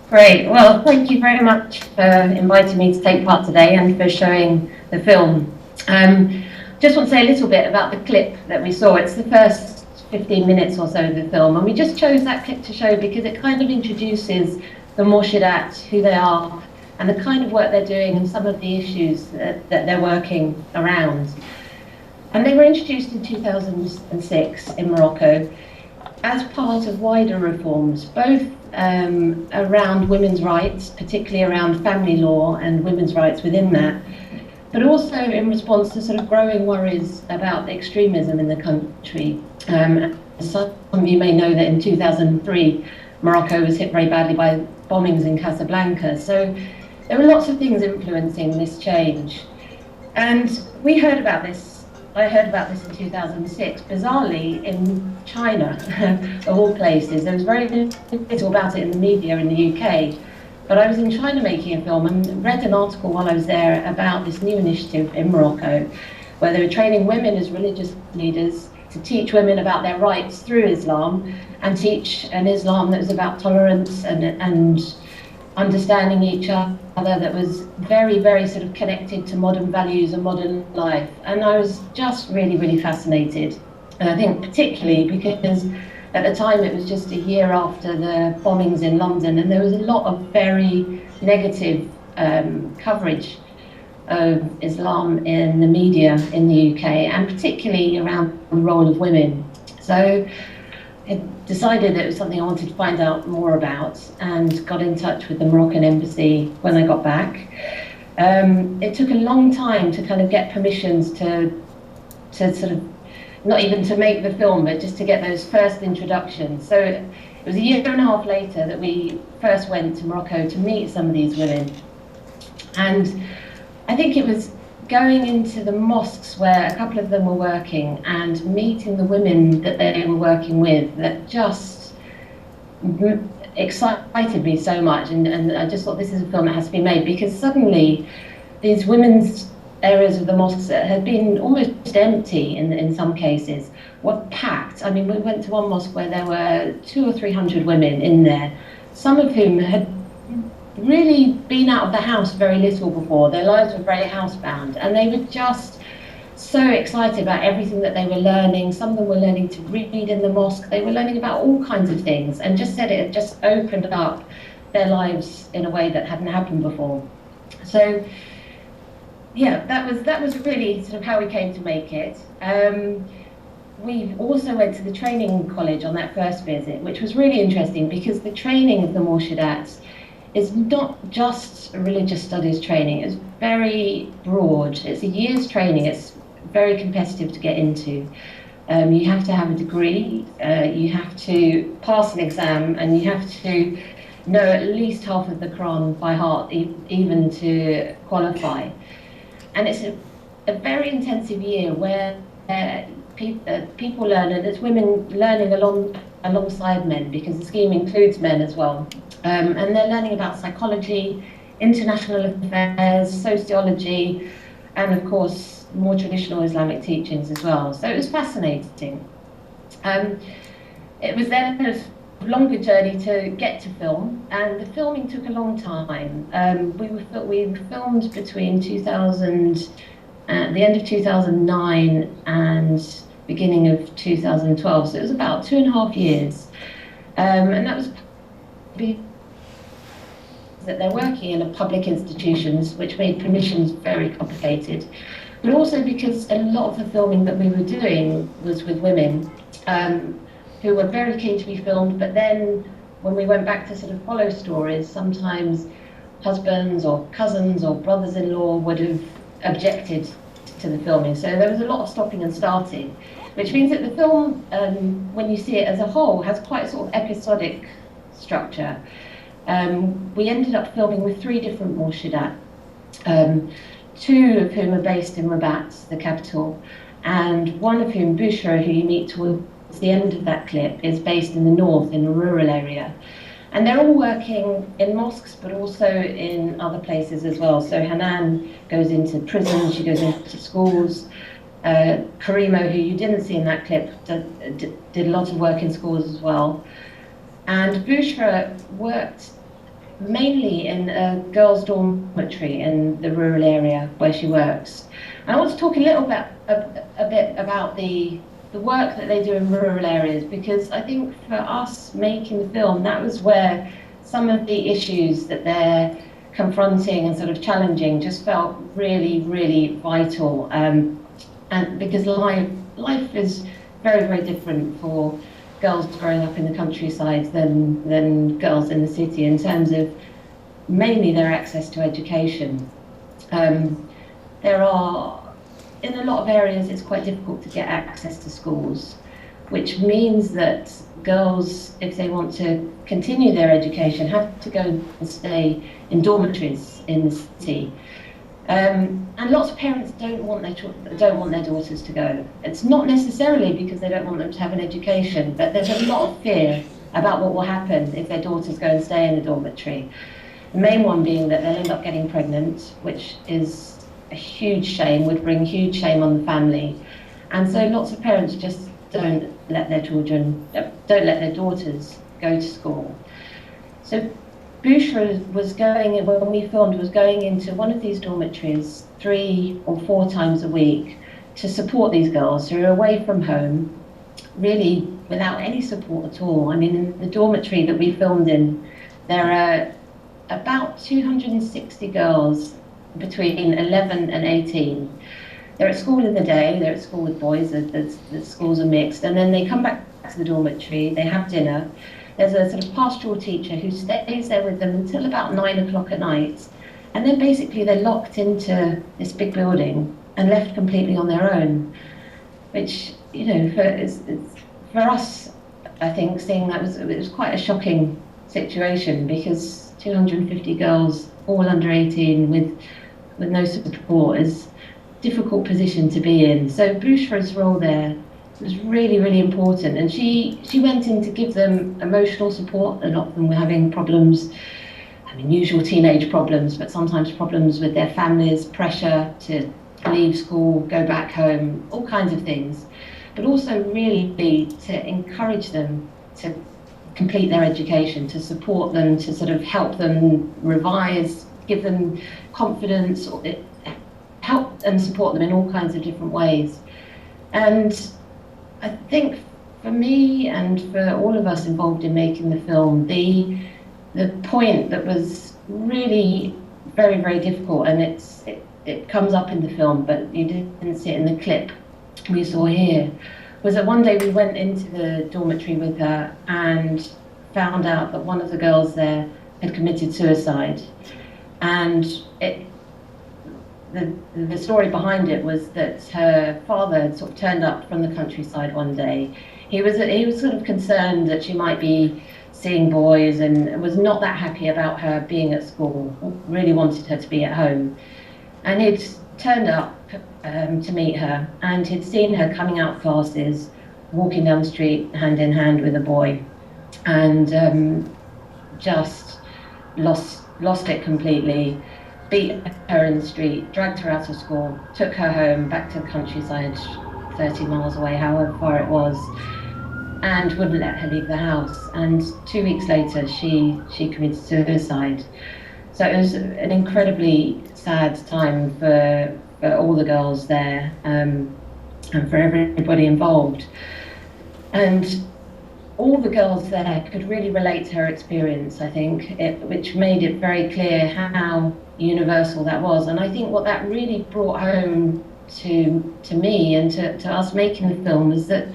Great. Well, thank you very much for inviting me to take part today and for showing the film. Just want to say a little bit about the clip that we saw. It's the first 15 minutes or so of the film, and we just chose that clip to show because it kind of introduces the Morshidat, who they are, and the kind of work they're doing and some of the issues that they're working around. And they were introduced in 2006 in Morocco as part of wider reforms, both around women's rights, particularly around family law and women's rights within that, but also in response to sort of growing worries about extremism in the country. Some of you may know that in 2003, Morocco was hit very badly by bombings in Casablanca. So there were lots of things influencing this change. And we heard about this. I heard about this in 2006, bizarrely in China, of all places. There was very little about it in the media in the UK, but I was in China making a film and read an article while I was there about this new initiative in Morocco, where they were training women as religious leaders to teach women about their rights through Islam and teach an Islam that was about tolerance and understanding each other, that was very, very sort of connected to modern values and modern life. And I was just really, really fascinated. And I think particularly because at the time it was just a year after the bombings in London, and there was a lot of very negative coverage of Islam in the media in the UK, and particularly around the role of women. So I decided it was something I wanted to find out more about, and got in touch with the Moroccan embassy when I got back. It took a long time to kind of get permissions to sort of, not even to make the film, but just to get those first introductions. So it was a year and a half later that we first went to Morocco to meet some of these women. And I think it was going into the mosques where a couple of them were working and meeting the women that they were working with that just excited me so much, and I just thought this is a film that has to be made, because suddenly these women's areas of the mosques that had been almost empty in some cases were packed. I mean, we went to one mosque where there were 200 or 300 women in there, some of whom had really been out of the house very little before. Their lives were very housebound, and they were just so excited about everything that they were learning. Some of them were learning to read in the mosque. They were learning about all kinds of things, and just said it had just opened up their lives in a way that hadn't happened before. So yeah, that was really sort of how we came to make it. We also went to the training college on that first visit, which was really interesting because the training of the Morshidats is not just a religious studies training. It's very broad. It's a year's training. It's very competitive to get into. You have to have a degree, you have to pass an exam, and you have to know at least half of the Quran by heart, even to qualify. And it's a very intensive year where people learn, and there's women learning alongside men, because the scheme includes men as well. And they're learning about psychology, international affairs, sociology, and of course more traditional Islamic teachings as well. So it was fascinating. It was then a longer journey to get to film, and the filming took a long time. We filmed between 2000, the end of 2009 and beginning of 2012, so it was about 2.5 years. And that was that they're working in public institutions, which made permissions very complicated, but also because a lot of the filming that we were doing was with women who were very keen to be filmed, but then when we went back to sort of follow stories, sometimes husbands or cousins or brothers-in-law would have objected to the filming. So there was a lot of stopping and starting, which means that the film, when you see it as a whole, has quite a sort of episodic structure. We ended up filming with 3 different Morshidat, 2 of whom are based in Rabat, the capital, and one of whom, Bushra, who you meet towards the end of that clip, is based in the north, in a rural area. And they're all working in mosques, but also in other places as well. So Hanan goes into prisons, she goes into schools. Karimo, who you didn't see in that clip, did a lot of work in schools as well. And Bushra worked mainly in a girls' dormitory in the rural area where she works. And I want to talk a little bit, a bit about the work that they do in rural areas, because I think for us making the film, that was where some of the issues that they're confronting and sort of challenging just felt really, really vital. And because life is very, very different for girls growing up in the countryside than girls in the city in terms of mainly their access to education. There are, in a lot of areas, it's quite difficult to get access to schools, which means that girls, if they want to continue their education, have to go and stay in dormitories in the city. And lots of parents don't want their daughters to go. It's not necessarily because they don't want them to have an education, but there's a lot of fear about what will happen if their daughters go and stay in a dormitory. The main one being that they'll end up getting pregnant, which is a huge shame, would bring huge shame on the family. And so lots of parents just don't let their daughters go to school. So Bushra was going, when we filmed, was going into one of these dormitories 3 or 4 times a week to support these girls who are away from home, really without any support at all. I mean, in the dormitory that we filmed in, there are about 260 girls between 11 and 18. They're at school in the day, they're at school with boys, the schools are mixed, and then they come back to the dormitory, they have dinner. There's a sort of pastoral teacher who stays there with them until about 9 o'clock at night. And then basically they're locked into this big building and left completely on their own, which, you know, for us, I think, seeing that it was quite a shocking situation, because 250 girls, all under 18, with no support, is a difficult position to be in. So Bushra's role there was really, really important, and she went in to give them emotional support. A lot of them were having problems, I mean, usual teenage problems, but sometimes problems with their families, pressure to leave school, go back home, all kinds of things, but also really to encourage them to complete their education, to support them, to sort of help them revise, give them confidence, help and support them in all kinds of different ways. And I think for me and for all of us involved in making the film, the point that was really very, very difficult, and it comes up in the film, but you didn't see it in the clip we saw here, was that one day we went into the dormitory with her and found out that one of the girls there had committed suicide. And the story behind it was that her father had sort of turned up from the countryside one day. He was sort of concerned that she might be seeing boys and was not that happy about her being at school, really wanted her to be at home. And he'd turned up to meet her, and he'd seen her coming out of classes, walking down the street hand in hand with a boy, and just lost it completely. Beat her in the street, dragged her out of school, took her home back to the countryside, 30 miles away, however far it was, and wouldn't let her leave the house. And 2 weeks later, she committed suicide. So it was an incredibly sad time for all the girls there, and for everybody involved. And all the girls there could really relate to her experience, I think, which made it very clear how universal that was. And I think what that really brought home to me and to us making the film is that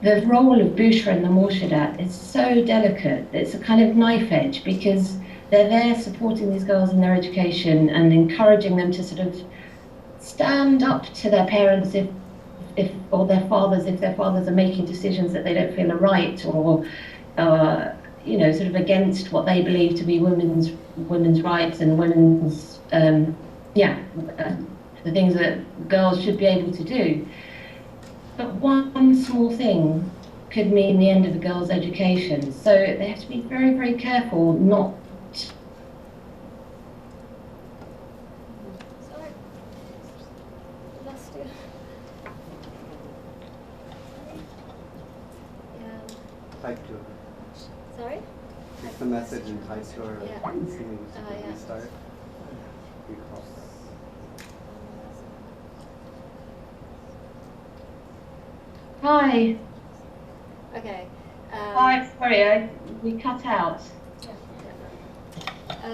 the role of Bushra and the Morshidat is so delicate. It's a kind of knife edge, because they're there supporting these girls in their education and encouraging them to sort of stand up to their parents or their fathers, if their fathers are making decisions that they don't feel are right, or you know, sort of against what they believe to be women's rights and women's the things that girls should be able to do. But one small thing could mean the end of a girl's education. So they have to be very, very careful not. Sorry, lost you. Yeah. Like to. Sorry? It's the message entice your Yeah. seeming to Yeah. restart. Because Hi. Okay. Hi, sorry, we cut out.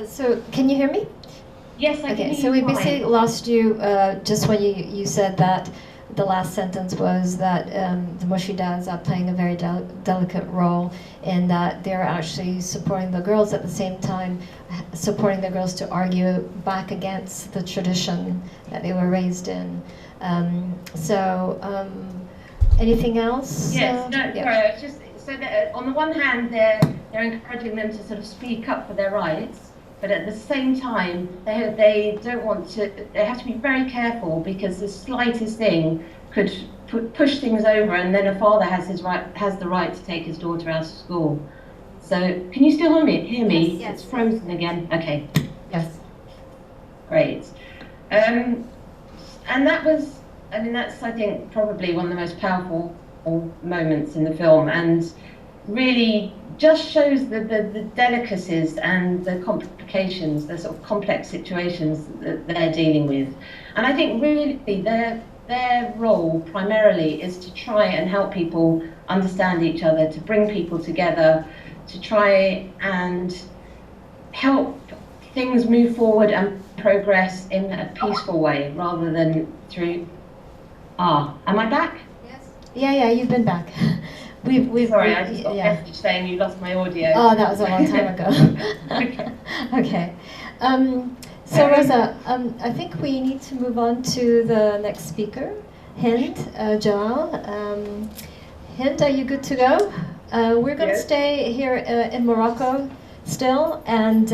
So can you hear me? Yes, I can Okay, hear so you we fine. basically lost you just when you said that the last sentence was that the Mushi dads are playing a very delicate role in that they're actually supporting the girls at the same time, supporting the girls to argue back against the tradition that they were raised in. Anything else? Yes, no, Yeah. sorry, it's just so that on the one hand they're encouraging them to sort of speak up for their rights, but at the same time they don't want to. They have to be very careful because the slightest thing could push things over, and then a father has the right to take his daughter out of school. So can you still hear me? Yes. It's frozen again. Okay, Yes. great. And that was, I mean, that's, I think, probably one of the most powerful moments in the film, and really just shows the delicacies and the complications, the sort of complex situations that they're dealing with. And I think really their role primarily is to try and help people understand each other, to bring people together, to try and help things move forward and progress in a peaceful way rather than through. Am I back? Yes. Yeah, you've been back. Sorry, I just got a message saying you lost my audio. Oh, that was a long time ago. Okay. Okay. So Rosa, I think we need to move on to the next speaker, Hind, Joel. Hind, are you good to go? We're going to Yes. stay here in Morocco still, and